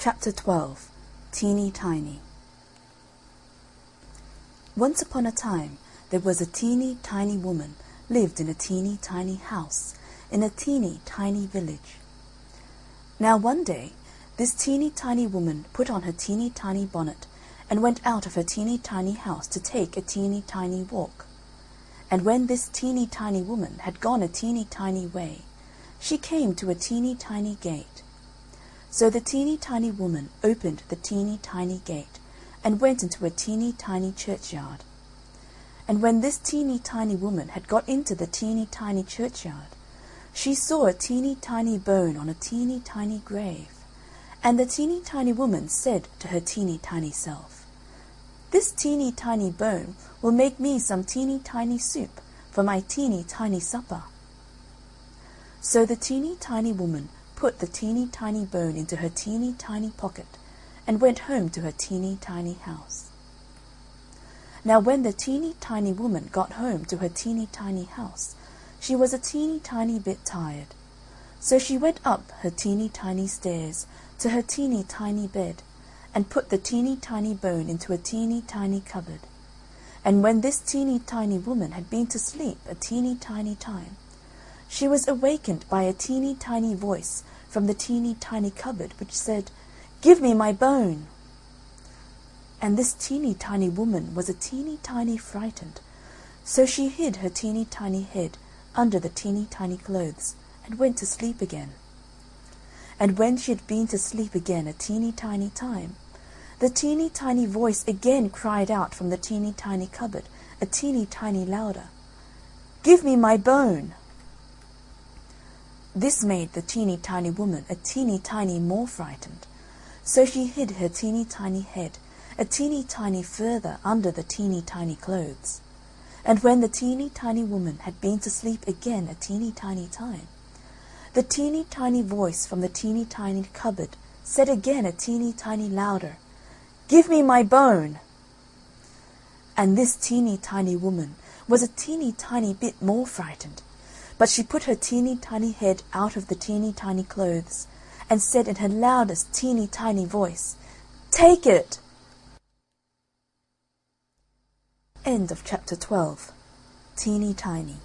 Chapter 12. Teeny Tiny. Once upon a time there was a teeny tiny woman lived in a teeny tiny house in a teeny tiny village. Now one day this teeny tiny woman put on her teeny tiny bonnet and went out of her teeny tiny house to take a teeny tiny walk. And when this teeny tiny woman had gone a teeny tiny way, she came to a teeny tiny gate. So the teeny tiny woman opened the teeny tiny gate and went into a teeny tiny churchyard. And when this teeny tiny woman had got into the teeny tiny churchyard, she saw a teeny tiny bone on a teeny tiny grave. And the teeny tiny woman said to her teeny tiny self, "This teeny tiny bone will make me some teeny tiny soup for my teeny tiny supper." So the teeny tiny woman put the teeny tiny bone into her teeny tiny pocket and went home to her teeny tiny house. Now when the teeny tiny woman got home to her teeny tiny house, she was a teeny tiny bit tired. So she went up her teeny tiny stairs to her teeny tiny bed and put the teeny tiny bone into a teeny tiny cupboard. And when this teeny tiny woman had been to sleep a teeny tiny time, she was awakened by a teeny tiny voice from the teeny tiny cupboard which said, "Give me my bone." And this teeny tiny woman was a teeny tiny frightened, so she hid her teeny tiny head under the teeny tiny clothes and went to sleep again. And when she had been to sleep again a teeny tiny time, the teeny tiny voice again cried out from the teeny tiny cupboard a teeny tiny louder, "Give me my bone." This made the teeny tiny woman a teeny tiny more frightened, so she hid her teeny tiny head a teeny tiny further under the teeny tiny clothes. And when the teeny tiny woman had been to sleep again a teeny tiny time, the teeny tiny voice from the teeny tiny cupboard said again a teeny tiny louder, "Give me my bone." And this teeny tiny woman was a teeny tiny bit more frightened, but she put her teeny tiny head out of the teeny tiny clothes and said in her loudest teeny tiny voice, "Take it." End of chapter 12. Teeny Tiny.